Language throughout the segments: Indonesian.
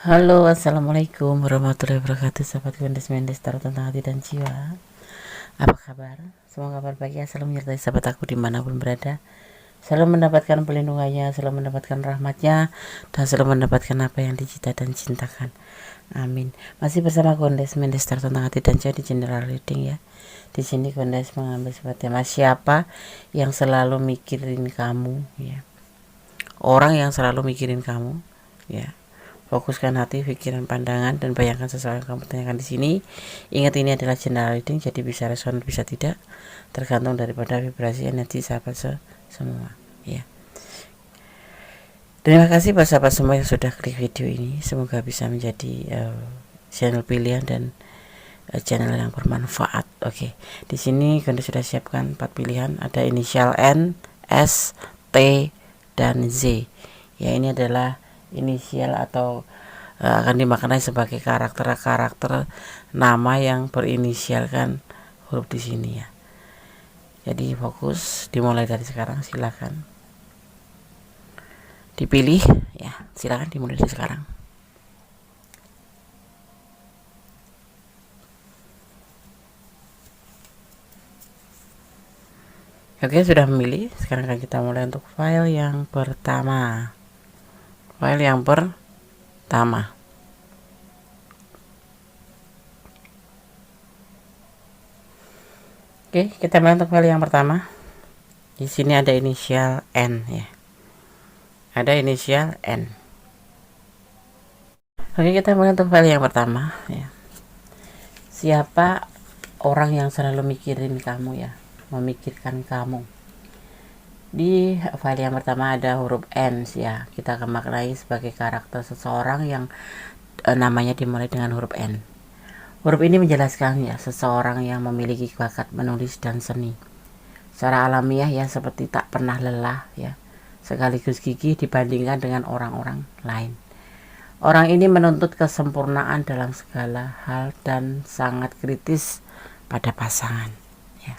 Halo, assalamualaikum warahmatullahi wabarakatuh. Sahabat Mendes Mendes taruh tentang hati dan jiwa. Apa kabar? Semoga kabar baik ya. Selalu menyertai sahabat aku dimanapun berada. Selalu mendapatkan pelindungannya, selalu mendapatkan rahmatnya, dan selalu mendapatkan apa yang dicita dan cintakan. Amin. Masih bersama Kondes Mendes taruh tentang hati dan jiwa di general reading ya. Di sini Kondes mengambil sebuah tema siapa yang selalu mikirin kamu ya. Orang yang selalu mikirin kamu ya. Fokuskan hati, pikiran, pandangan, dan bayangkan sesuatu yang kamu tanyakan di sini. Ingat ini adalah general reading, jadi bisa respon, bisa tidak, tergantung daripada vibrasi energi sahabat semua. Ya. Terima kasih buat sahabat semua yang sudah klik video ini. Semoga bisa menjadi channel pilihan dan channel yang bermanfaat. Oke, di sini Anda sudah siapkan 4 pilihan. Ada inisial N, S, T, dan Z. Ya, ini adalah inisial atau akan dimaknai sebagai karakter nama yang berinisialkan huruf di sini ya. Jadi fokus, dimulai dari sekarang, silakan dipilih ya, silakan dimulai dari sekarang. Oke, sudah memilih. Sekarang akan kita mulai untuk file yang pertama. File yang pertama. Oke, kita mulai untuk file yang pertama. Di sini ada inisial N ya. Ada inisial N. Oke, kita mulai untuk file yang pertama ya. Siapa orang yang selalu mikirin kamu ya, memikirkan kamu? Di file yang pertama ada huruf N ya. Kita akan maknai sebagai karakter seseorang yang namanya dimulai dengan huruf N. Huruf ini menjelaskan ya seseorang yang memiliki bakat menulis dan seni. Secara alamiah ya seperti tak pernah lelah ya, sekaligus gigih dibandingkan dengan orang-orang lain. Orang ini menuntut kesempurnaan dalam segala hal dan sangat kritis pada pasangan. Ya.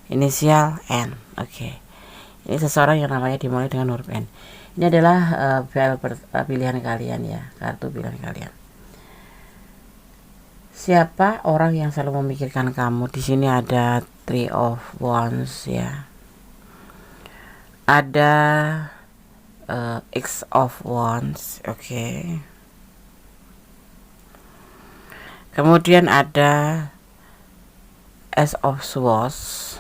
Inisial N, oke. Ini seseorang yang namanya dimulai dengan huruf N. Ini adalah pilihan kalian ya, kartu pilihan kalian. Siapa orang yang selalu memikirkan kamu? Di sini ada Three of Wands ya. Ada X of Wands, oke. Kemudian ada Ace of Swords.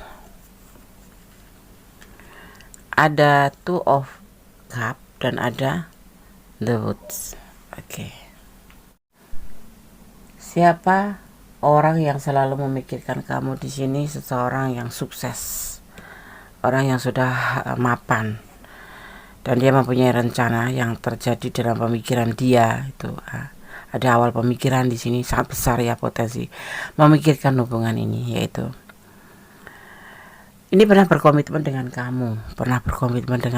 Ada Two of Cup dan ada The Woods. Oke. Siapa orang yang selalu memikirkan kamu di sini? Seseorang yang sukses, orang yang sudah mapan, dan dia mempunyai rencana yang terjadi dalam pemikiran dia itu. Ada awal pemikiran di sini sangat besar ya, potensi memikirkan hubungan ini, yaitu ini pernah berkomitmen dengan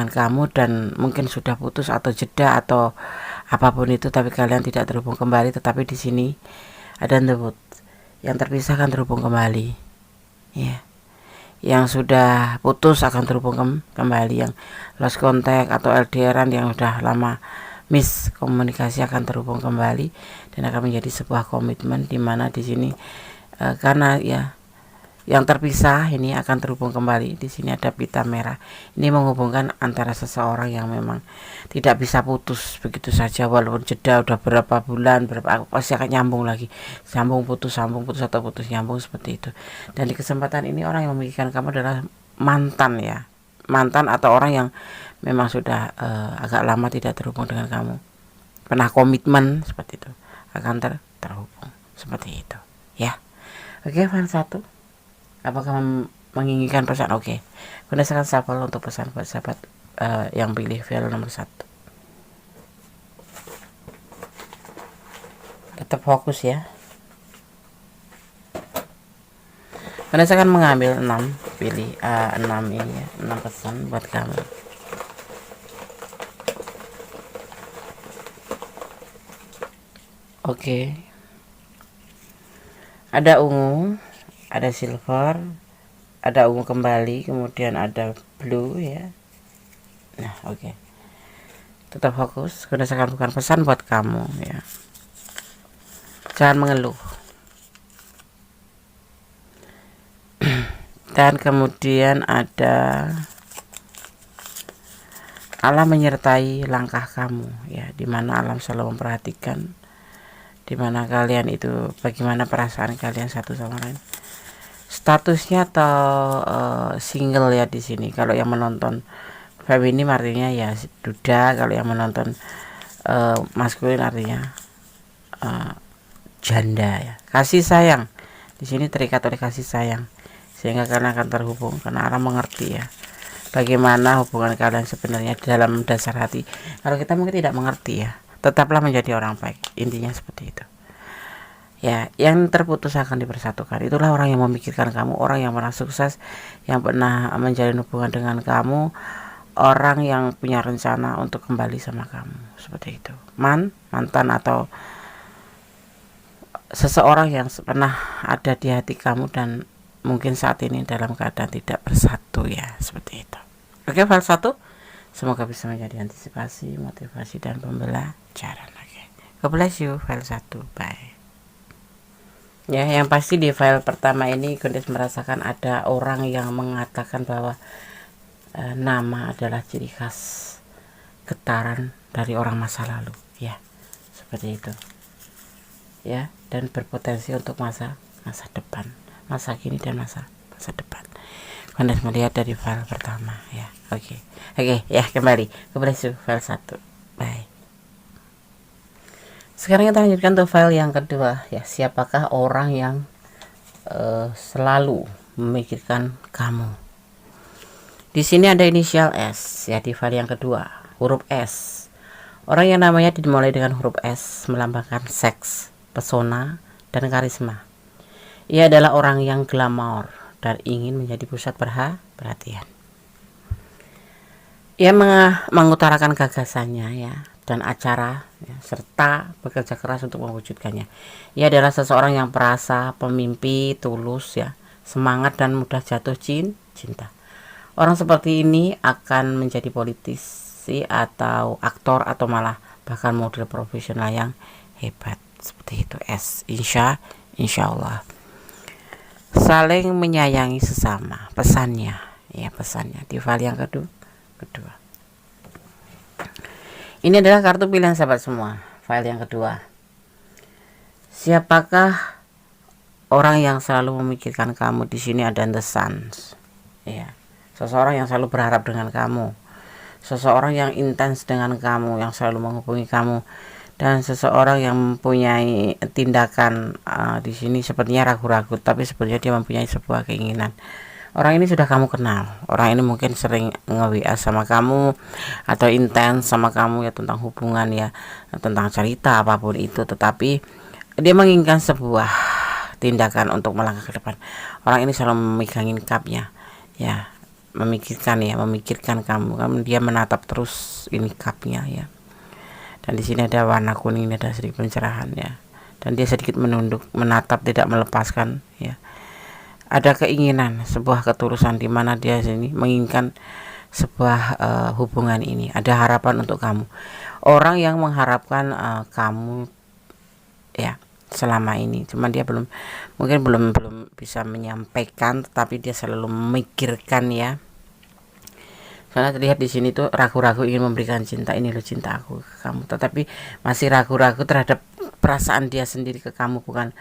kamu, dan mungkin sudah putus atau jeda atau apapun itu, tapi kalian tidak terhubung kembali. Tetapi di sini ada The Wood, yang terpisah akan terhubung kembali, ya. Yang sudah putus akan terhubung kembali, yang lost contact atau LDRan yang sudah lama miss komunikasi akan terhubung kembali dan akan menjadi sebuah komitmen di mana di sini karena ya yang terpisah ini akan terhubung kembali. Di sini ada pita merah. Ini menghubungkan antara seseorang yang memang tidak bisa putus begitu saja, walaupun jeda udah berapa bulan, pasti akan nyambung lagi. Sambung putus atau putus nyambung, seperti itu. Dan di kesempatan ini orang yang memikirkan kamu adalah mantan ya. Mantan atau orang yang memang sudah agak lama tidak terhubung dengan kamu. Pernah komitmen seperti itu. Akan terhubung seperti itu, ya. Oke, file 1. Apakah menginginkan pesan? Oke. Berdasarkan shuffle untuk pesan buat sahabat yang pilih file nomor 1. Tetap fokus ya. Berdasarkan mengambil 6, pilih 6 ini ya, 6 pesan buat kamu. Oke. Ada ungu, ada silver, ada ungu kembali, kemudian ada blue ya. Nah, oke. tetap fokus, gunakan bukan pesan buat kamu ya. Jangan mengeluh. Dan kemudian ada alam menyertai langkah kamu ya, dimana alam selalu memperhatikan dimana kalian itu, bagaimana perasaan kalian satu sama lain. Statusnya atau single ya di sini. Kalau yang menonton feminim artinya ya duda, kalau yang menonton maskulin artinya janda ya. Kasih sayang di sini terikat oleh kasih sayang, sehingga kalian akan terhubung karena alam mengerti ya bagaimana hubungan kalian sebenarnya dalam dasar hati. Kalau kita mungkin tidak mengerti ya, tetaplah menjadi orang baik, intinya seperti itu ya. Yang terputus akan dipersatukan, itulah orang yang memikirkan kamu, orang yang pernah sukses, yang pernah menjalin hubungan dengan kamu, orang yang punya rencana untuk kembali sama kamu, seperti itu. Mantan atau seseorang yang pernah ada di hati kamu dan mungkin saat ini dalam keadaan tidak bersatu ya, seperti itu. Oke, file 1 semoga bisa menjadi antisipasi, motivasi, dan pembelajaran. Oke, God bless you file 1, bye. Ya, yang pasti di file pertama ini Gondes merasakan ada orang yang mengatakan bahwa nama adalah ciri khas getaran dari orang masa lalu ya, seperti itu ya, dan berpotensi untuk masa depan, masa kini dan masa depan. Gondes melihat dari file pertama ya. Oke ya, kembali ke file 1, bye. Sekarang kita lanjutkan ke file yang kedua ya. Siapakah orang yang selalu memikirkan kamu? Di sini ada inisial S ya di file yang kedua, huruf S. Orang yang namanya dimulai dengan huruf S melambangkan seks, pesona, dan karisma. Ia adalah orang yang glamor dan ingin menjadi pusat perhatian. Ia mengutarakan gagasannya ya dan acara ya, serta bekerja keras untuk mewujudkannya. Ia adalah seseorang yang perasa, pemimpi, tulus ya, semangat dan mudah jatuh cinta. Orang seperti ini akan menjadi politisi atau aktor atau malah bahkan model profesional yang hebat, seperti itu. S, insya Allah. Saling menyayangi sesama, pesannya di file yang kedua. Ini adalah kartu pilihan sahabat semua, file yang kedua. Siapakah orang yang selalu memikirkan kamu? Di sini ada The Sun ya. Seseorang yang selalu berharap dengan kamu, seseorang yang intens dengan kamu, yang selalu menghubungi kamu, dan seseorang yang mempunyai tindakan di sini sepertinya ragu-ragu, tapi sebenarnya dia mempunyai sebuah keinginan. Orang ini sudah kamu kenal. Orang ini mungkin sering nge-WA sama kamu atau intens sama kamu ya, tentang hubungan ya, tentang cerita apapun itu, tetapi dia menginginkan sebuah tindakan untuk melangkah ke depan. Orang ini selalu memegangin cupnya ya, memikirkan kamu. Dia menatap terus ini cupnya ya. Dan di sini ada warna kuning, ada sedikit pencerahan ya. Dan dia sedikit menunduk, menatap, tidak melepaskan ya. Ada keinginan, sebuah ketulusan di mana dia sini menginginkan sebuah hubungan ini. Ada harapan untuk kamu. Orang yang mengharapkan kamu ya selama ini, cuman dia mungkin belum bisa menyampaikan, tetapi dia selalu memikirkan ya. Karena terlihat di sini tuh ragu-ragu ingin memberikan cinta, ini loh cinta aku ke kamu, tetapi masih ragu-ragu terhadap perasaan dia sendiri ke kamu, bukan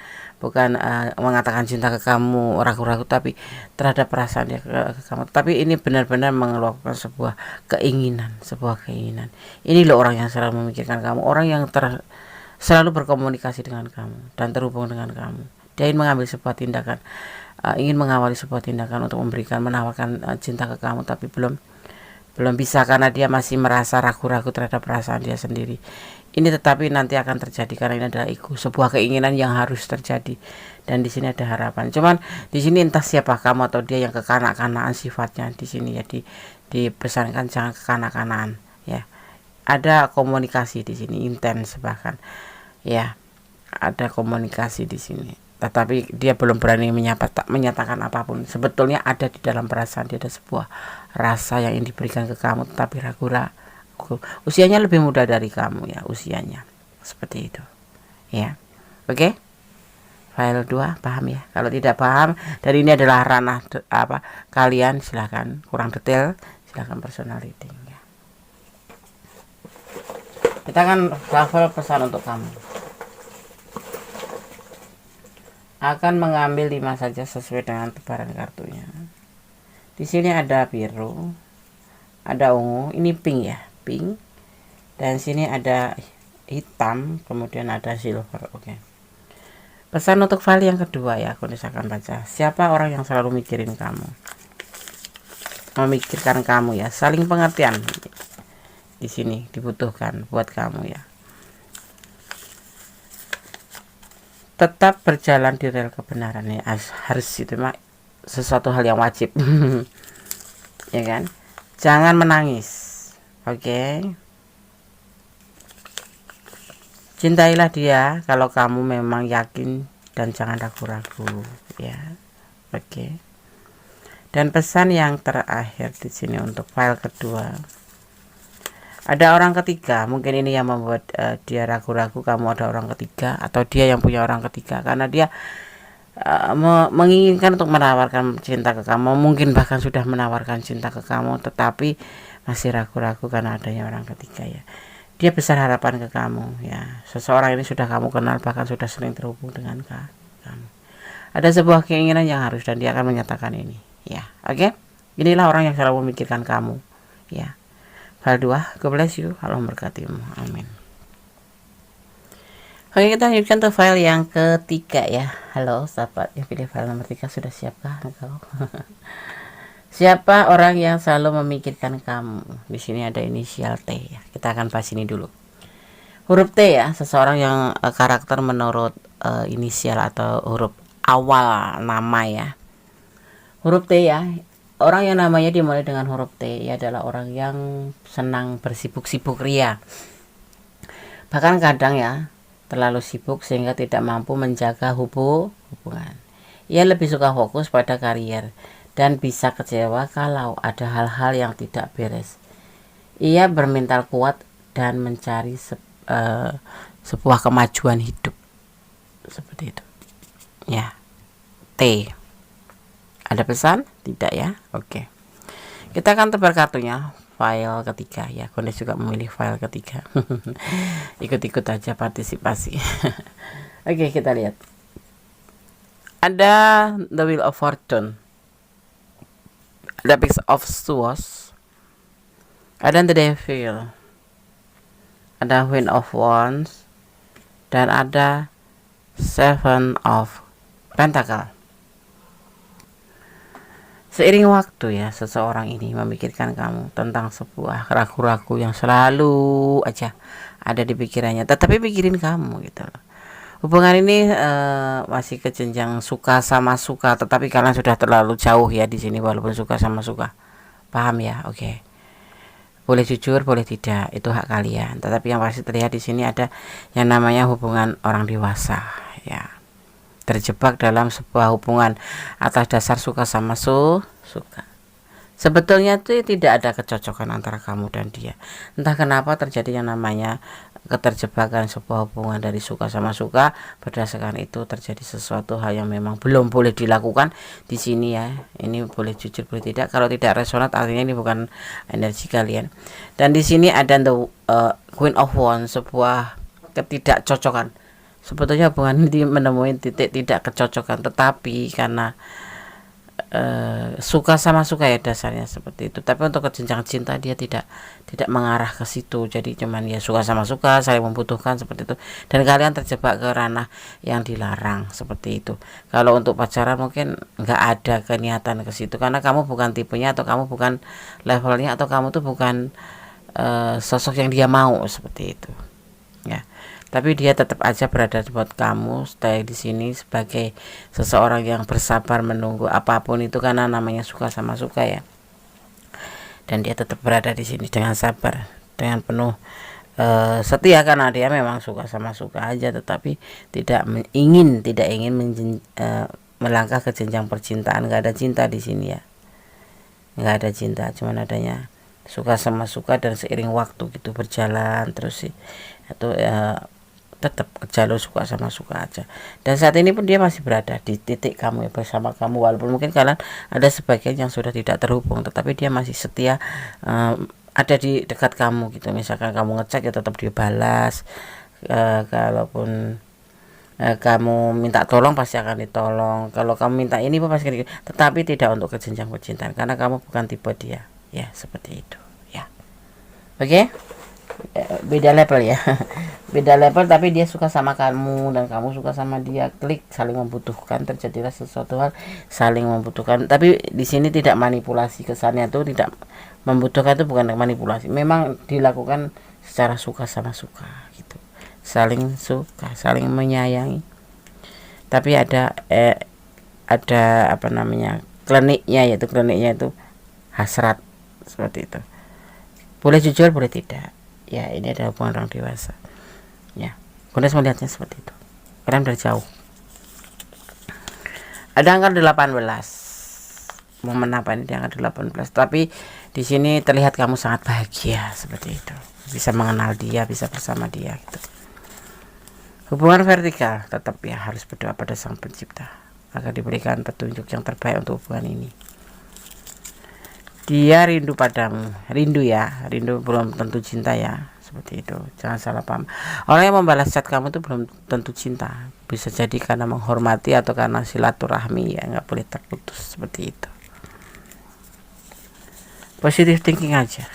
mengatakan cinta ke kamu ragu-ragu, tapi terhadap perasaan dia ke kamu. Tapi ini benar-benar mengeluarkan sebuah keinginan. Ini loh orang yang selalu memikirkan kamu, orang yang selalu berkomunikasi dengan kamu dan terhubung dengan kamu. Dia ingin mengambil sebuah tindakan, ingin mengawali sebuah tindakan untuk menawarkan cinta ke kamu, tapi belum bisa karena dia masih merasa ragu-ragu terhadap perasaan dia sendiri. Ini tetapi nanti akan terjadi karena ini adalah ego, sebuah keinginan yang harus terjadi. Dan di sini ada harapan. Cuman di sini entah siapa kamu atau dia yang kekanak-kanakan sifatnya di sini ya, dipesankan jangan kekanak-kanakan ya. Ada komunikasi di sini intens bahkan ya. Ada komunikasi di sini. Tetapi dia belum berani menyatakan apapun. Sebetulnya ada di dalam perasaan dia ada sebuah rasa yang ingin diberikan ke kamu, tetapi ragu-ragu usianya lebih muda dari kamu ya, usianya seperti itu ya. Oke, file 2 paham ya? Kalau tidak paham dari ini adalah ranah kalian, silahkan kurang detail silahkan personal reading ya. Kita akan level pesan untuk kamu. Akan mengambil 5 saja sesuai dengan tebaran kartunya. Di sini ada biru, ada ungu, ini pink ya, pink. Dan sini ada hitam, kemudian ada silver. Oke. Pesan untuk file yang kedua ya, aku akan baca. Siapa orang yang selalu mikirin kamu? Memikirkan kamu ya, saling pengertian. Di sini dibutuhkan buat kamu ya. Tetap berjalan di rel kebenaran ya, harus itu mah sesuatu hal yang wajib. Ya kan? Jangan menangis. Oke. Cintailah dia kalau kamu memang yakin dan jangan ragu-ragu ya. Oke. Dan pesan yang terakhir di sini untuk file kedua. Ada orang ketiga, mungkin ini yang membuat dia ragu-ragu, kamu ada orang ketiga atau dia yang punya orang ketiga, karena dia menginginkan untuk menawarkan cinta ke kamu, mungkin bahkan sudah menawarkan cinta ke kamu tetapi masih ragu-ragu karena adanya orang ketiga ya. Dia besar harapan ke kamu ya. Seseorang ini sudah kamu kenal, bahkan sudah sering terhubung dengan kamu. Ada sebuah keinginan yang harus dan dia akan menyatakan ini ya. Oke. Inilah orang yang selalu memikirkan kamu ya. File 2, God bless you, Allah memberkatimu, amin. Oke, kita lanjutkan ke file yang ketiga ya. Halo sahabat yang pilih file nomor 3, sudah siapkah engkau? Siapa orang yang selalu memikirkan kamu? Di sini ada inisial T ya. Kita akan bahas ini dulu. Huruf T ya, seseorang yang karakter menurut inisial atau huruf awal nama ya. Huruf T ya. Orang yang namanya dimulai dengan huruf T ya adalah orang yang senang bersibuk-sibuk ria. Bahkan kadang ya terlalu sibuk sehingga tidak mampu menjaga hubungan. Ia lebih suka fokus pada karier dan bisa kecewa kalau ada hal-hal yang tidak beres. Ia bermental kuat dan mencari sebuah kemajuan hidup. Seperti itu. Ya. T. Ada pesan? Tidak ya? Oke. Kita akan tebar kartunya. File ketiga ya. Kondes juga memilih file ketiga. Ikut-ikut aja partisipasi. Oke, kita lihat. Ada The Wheel of Fortune. Ada Page of Swords, ada The Devil, ada Queen of Wands, dan ada Seven of Pentacle. Seiring waktu ya, seseorang ini memikirkan kamu tentang sebuah ragu-ragu yang selalu aja ada di pikirannya, tetapi pikirin kamu gitu loh. Hubungan ini masih ke jenjang suka sama suka, tetapi kalian sudah terlalu jauh ya di sini walaupun suka sama suka. Paham ya? Oke. Boleh jujur, boleh tidak, itu hak kalian. Tetapi yang pasti terlihat di sini ada yang namanya hubungan orang dewasa ya. Terjebak dalam sebuah hubungan atas dasar suka sama suka. Sebetulnya itu tidak ada kecocokan antara kamu dan dia. Entah kenapa terjadi yang namanya keterjebakan sebuah hubungan dari suka sama suka. Berdasarkan itu terjadi sesuatu hal yang memang belum boleh dilakukan di sini ya. Ini boleh jujur boleh tidak. Kalau tidak resonat artinya ini bukan energi kalian. Dan di sini ada the Queen of Wands, sebuah ketidakcocokan. Sebetulnya hubungan ini menemui titik tidak kecocokan, tetapi karena suka sama suka ya dasarnya seperti itu. Tapi untuk kejenjang cinta dia tidak mengarah ke situ. Jadi cuman ya suka sama suka, saling membutuhkan seperti itu. Dan kalian terjebak ke ranah yang dilarang seperti itu. Kalau untuk pacaran mungkin nggak ada keniatan ke situ karena kamu bukan tipenya atau kamu bukan levelnya atau kamu tuh bukan sosok yang dia mau seperti itu. Ya. Tapi dia tetap aja berada buat kamu stay di sini sebagai seseorang yang bersabar menunggu apapun itu karena namanya suka sama suka ya. Dan dia tetap berada di sini dengan sabar, dengan penuh setia karena dia memang suka sama suka aja, tetapi tidak ingin melangkah ke jenjang percintaan. Nggak ada cinta di sini ya, nggak ada cinta, cuman adanya suka sama suka, dan seiring waktu gitu berjalan terus sih itu tetap jalur suka sama suka aja. Dan saat ini pun dia masih berada di titik kamu ya, bersama kamu, walaupun mungkin kalian ada sebagian yang sudah tidak terhubung, tetapi dia masih setia ada di dekat kamu gitu. Misalkan kamu ngecek ya tetap dibalas, kalaupun kamu minta tolong pasti akan ditolong, kalau kamu minta ini pun pasti akan, tetapi tidak untuk ke jenjang percintaan karena kamu bukan tipe dia ya, seperti itu ya. Oke. Beda level ya. Beda level, tapi dia suka sama kamu dan kamu suka sama dia, klik, saling membutuhkan, terjadilah sesuatu hal saling membutuhkan. Tapi di sini tidak manipulasi, kesannya tuh tidak membutuhkan, itu bukan manipulasi, memang dilakukan secara suka sama suka gitu, saling suka, saling menyayangi. Tapi ada apa namanya, kliniknya itu hasrat, seperti itu. Boleh jujur, boleh tidak ya, ini adalah hubungan orang dewasa ya. Gunes melihatnya seperti itu, kalian dari jauh. Ada angka 18, momen apa ini di angka 18, tapi di sini terlihat kamu sangat bahagia seperti itu, bisa mengenal dia, bisa bersama dia gitu. Hubungan vertikal tetap ya, harus berdoa pada Sang Pencipta agar diberikan petunjuk yang terbaik untuk hubungan ini. Dia rindu padamu, rindu ya, rindu belum tentu cinta ya, seperti itu, jangan salah paham. Orang yang membalas chat kamu itu belum tentu cinta, bisa jadi karena menghormati atau karena silaturahmi ya, nggak boleh terputus, seperti itu. Positive thinking aja,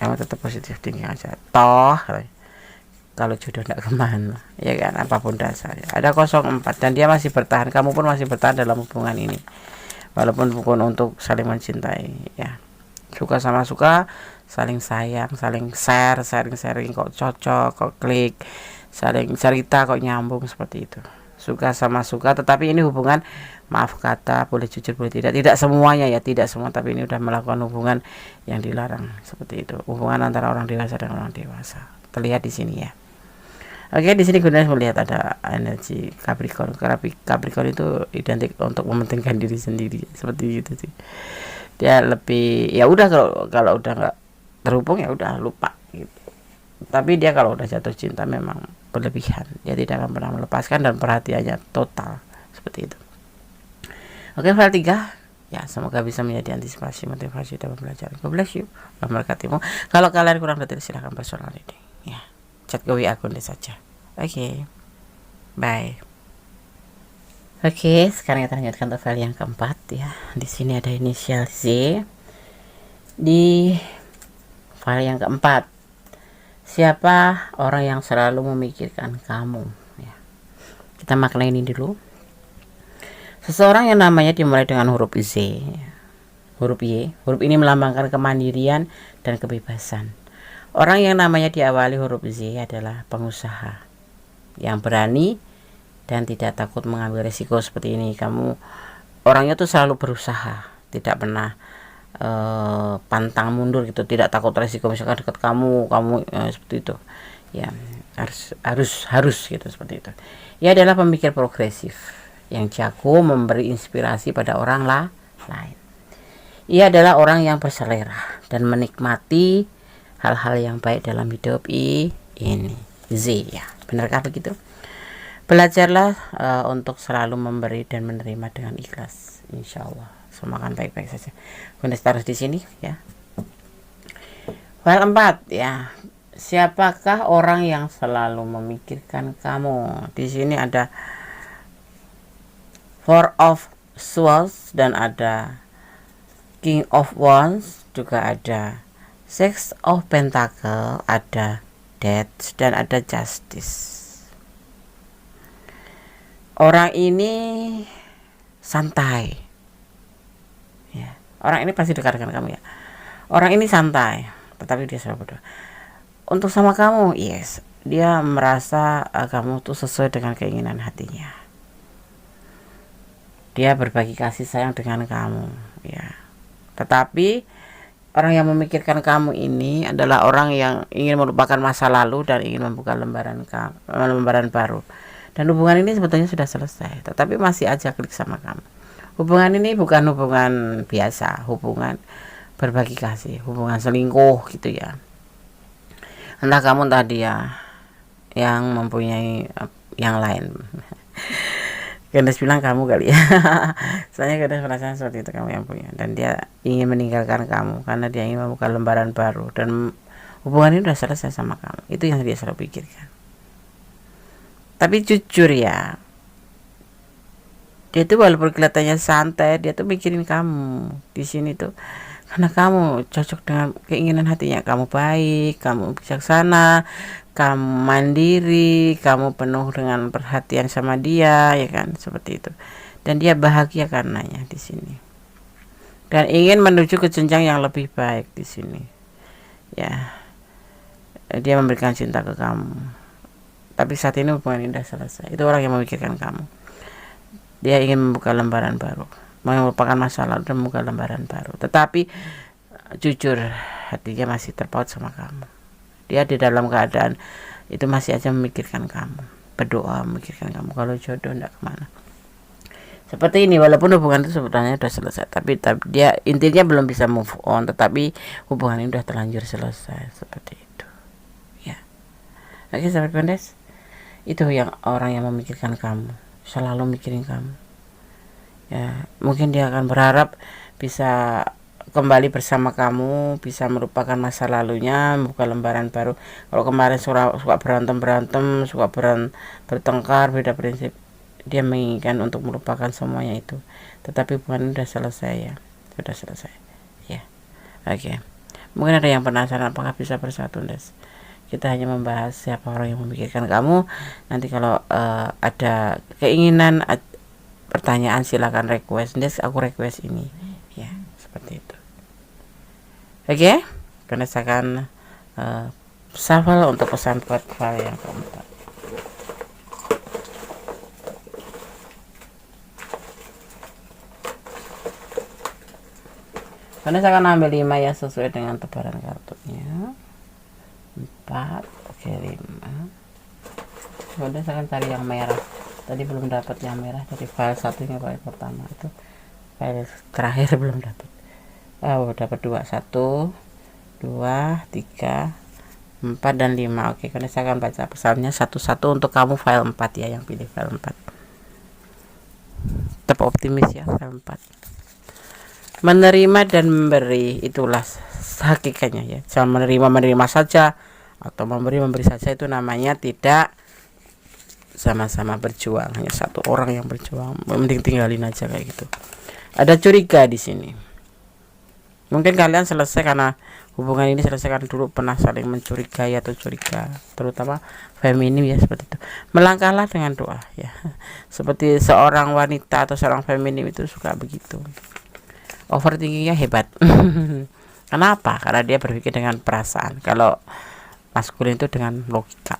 kamu tetap positive thinking aja, toh kalau jodoh tidak kemana ya kan, apapun dasarnya. Ada 04 dan dia masih bertahan, kamu pun masih bertahan dalam hubungan ini, walaupun bukan untuk saling mencintai ya, suka sama suka, saling sayang, saling sharing kok cocok, kok klik, saling cerita kok nyambung, seperti itu. Suka sama suka, tetapi ini hubungan, maaf kata, boleh jujur boleh tidak semuanya ya, tidak semua, tapi ini udah melakukan hubungan yang dilarang, seperti itu. Hubungan antara orang dewasa dan orang dewasa terlihat di sini ya. Oke, di sini Gunes melihat ada energi Capricorn. Capricorn itu identik untuk mementingkan diri sendiri, seperti itu sih. Dia lebih ya udah, kalau udah nggak terhubung ya udah lupa gitu. Tapi dia kalau udah jatuh cinta memang berlebihan, dia tidak akan pernah melepaskan dan perhatiannya total, seperti itu. Oke, file 3 ya, semoga bisa menjadi antisipasi, motivasi dalam belajar. God bless you, memberkatimu. Kalau kalian kurang detail silahkan personal reading ya, chat ke WA Gunes saja. Oke, bye. Oke, sekarang kita lanjutkan ke file yang keempat ya. Di sini ada inisial Z. Di file yang keempat, siapa orang yang selalu memikirkan kamu ya. Kita maknai ini dulu. Seseorang yang namanya dimulai dengan huruf Z, huruf Y. Huruf ini melambangkan kemandirian dan kebebasan. Orang yang namanya diawali huruf Z adalah pengusaha yang berani dan tidak takut mengambil resiko. Seperti ini, kamu orangnya tuh selalu berusaha, tidak pernah pantang mundur gitu, tidak takut resiko. Misalkan dekat kamu seperti itu ya, harus gitu, seperti itu. Ia adalah pemikir progresif yang jago memberi inspirasi pada orang lain. Ia adalah orang yang berselera dan menikmati hal-hal yang baik dalam hidup ini. Z ya, benarkah begitu? Belajarlah untuk selalu memberi dan menerima dengan ikhlas, insya Allah semua akan baik-baik saja. Gunes taruh di sini ya. File 4 ya, siapakah orang yang selalu memikirkan kamu? Di sini ada Four of Swords dan ada King of Wands, juga ada Six of Pentacle, ada Death dan ada Justice. Orang ini santai ya, orang ini pasti dekat dengan kamu ya. Orang ini santai, tetapi dia selalu berdoa untuk sama kamu. Yes, dia merasa kamu tuh sesuai dengan keinginan hatinya. Dia berbagi kasih sayang dengan kamu ya. Tetapi orang yang memikirkan kamu ini adalah orang yang ingin melupakan masa lalu dan ingin membuka lembaran baru. Dan hubungan ini sebetulnya sudah selesai, tetapi masih aja klik sama kamu. Hubungan ini bukan hubungan biasa, hubungan berbagi kasih, hubungan selingkuh gitu ya. Entah kamu tadi ya yang mempunyai yang lain. Gandes bilang kamu kali ya. Soalnya Gandes perasaan seperti itu, kamu yang punya, dan dia ingin meninggalkan kamu karena dia ingin membuka lembaran baru dan hubungan ini udah selesai sama kamu. Itu yang dia selalu pikirkan. Tapi jujur ya, dia tuh walaupun kelihatannya santai, dia tuh mikirin kamu di sini tuh karena kamu cocok dengan keinginan hatinya. Kamu baik, kamu bijaksana, kamu mandiri, kamu penuh dengan perhatian sama dia, ya kan, seperti itu. Dan dia bahagia karenanya di sini. Dan ingin menuju ke jenjang yang lebih baik di sini. Ya, dia memberikan cinta ke kamu. Tapi saat ini hubungan ini sudah selesai. Itu orang yang memikirkan kamu. Dia ingin membuka lembaran baru, melupakan masa lalu dan membuka lembaran baru. Tetapi jujur, hatinya masih terpaut sama kamu. Dia di dalam keadaan itu masih aja memikirkan kamu, berdoa memikirkan kamu. Kalau jodoh enggak kemana. Seperti ini, walaupun hubungan itu sebenarnya sudah selesai, tapi dia intinya belum bisa move on. Tetapi hubungan ini sudah terlanjur selesai, seperti itu. Ya, oke sahabat Gandes, itu yang orang yang memikirkan kamu, selalu mikirin kamu. Ya, mungkin dia akan berharap bisa kembali bersama kamu, bisa melupakan masa lalunya, membuka lembaran baru. Kalau kemarin suka berantem, suka bertengkar, beda prinsip, dia menginginkan untuk melupakan semuanya itu. Tetapi hubungan sudah selesai ya, sudah selesai. Ya, oke. Mungkin ada yang penasaran apakah bisa bersatu, Des. Kita hanya membahas siapa orang yang memikirkan kamu. Nanti kalau ada keinginan, pertanyaan, silakan request. Des, aku request ini. Ya, seperti itu. Oke, Gandes akan shuffle untuk pesan file yang keempat. Gandes akan ambil 5 ya, sesuai dengan tebaran kartunya. 4, oke 5. Gandes akan cari yang merah. Tadi belum dapat yang merah dari file satunya, file pertama itu. File terakhir belum dapat. Dapat 2, 1, 2, 3, 4 dan 5. Oke, karena saya akan baca pesannya satu-satu untuk kamu file 4 ya, yang pilih file 4. Tetap optimis ya, file 4. Menerima dan memberi, itulah hakikatnya ya. Jangan menerima saja atau memberi saja, itu namanya tidak sama-sama berjuang. Hanya satu orang yang berjuang, mending tinggalin aja kayak gitu. Ada curiga di sini. Mungkin kalian selesai karena hubungan ini selesai karena dulu pernah saling mencurigai atau curiga, terutama feminim ya, seperti itu. Melangkahlah dengan doa ya. Seperti seorang wanita atau seorang feminim itu suka begitu. Overthinkingnya hebat. Kenapa? Karena dia berpikir dengan perasaan. Kalau maskulin itu dengan logika.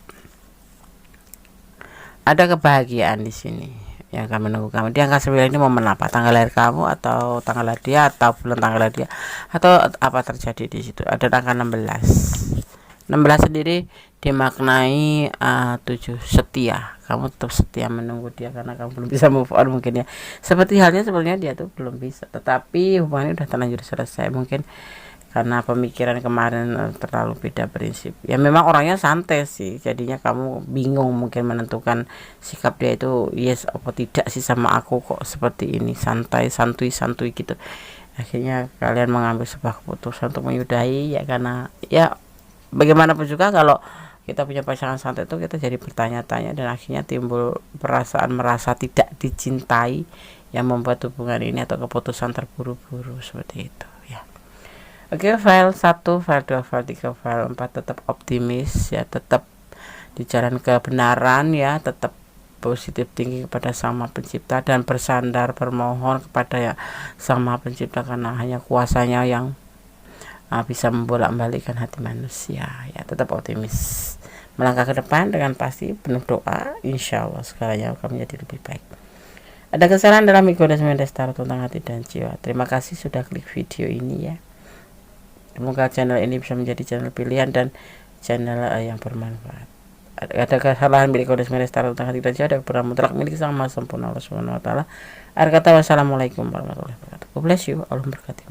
Ada kebahagiaan di sini yang akan menunggu kamu. Di angka 9 ini momen apa? Tanggal lahir kamu atau tanggal lahir dia atau bulan tanggal lahir dia atau apa terjadi di situ? Ada angka 16. 16 sendiri dimaknai 7 setia. Kamu tetap setia menunggu dia karena kamu belum bisa move on mungkin ya. Seperti halnya sebenarnya dia tuh belum bisa, tetapi hubungannya udah terlanjur selesai. Mungkin karena pemikiran kemarin terlalu beda prinsip. Ya memang orangnya santai sih, jadinya kamu bingung mungkin menentukan sikap dia itu yes apa tidak sih sama aku, kok seperti ini, santai, santuy gitu. Akhirnya kalian mengambil sebuah keputusan untuk menyudahi ya, karena ya bagaimanapun juga kalau kita punya pasangan santai itu kita jadi bertanya-tanya dan akhirnya timbul perasaan merasa tidak dicintai yang membuat hubungan ini atau keputusan terburu-buru seperti itu ya. Oke, file 1, file 2, file 3, file 4 tetap optimis ya, tetap di jalan kebenaran ya, tetap positif tinggi kepada Sang Maha Pencipta dan bersandar bermohon kepada ya Sang Maha Pencipta, karena hanya kuasanya yang bisa membolak-balikkan hati manusia ya. Tetap optimis, melangkah ke depan dengan pasti penuh doa, insya Allah segalanya akan menjadi lebih baik. Ada kesalahan dalam mengikuti Tarot tentang hati dan jiwa. Terima kasih sudah klik video ini ya. Semoga channel ini bisa menjadi channel pilihan dan channel yang bermanfaat. Ada kesalahan milik kode Tarot tentang hati dan jiwa, ada kebenaran mutlak milik Sang Maha Sempurna Allah Subhanahu wa taala. Akhir kata, wassalamualaikum warahmatullahi wabarakatuh. God bless you. Allah berkati.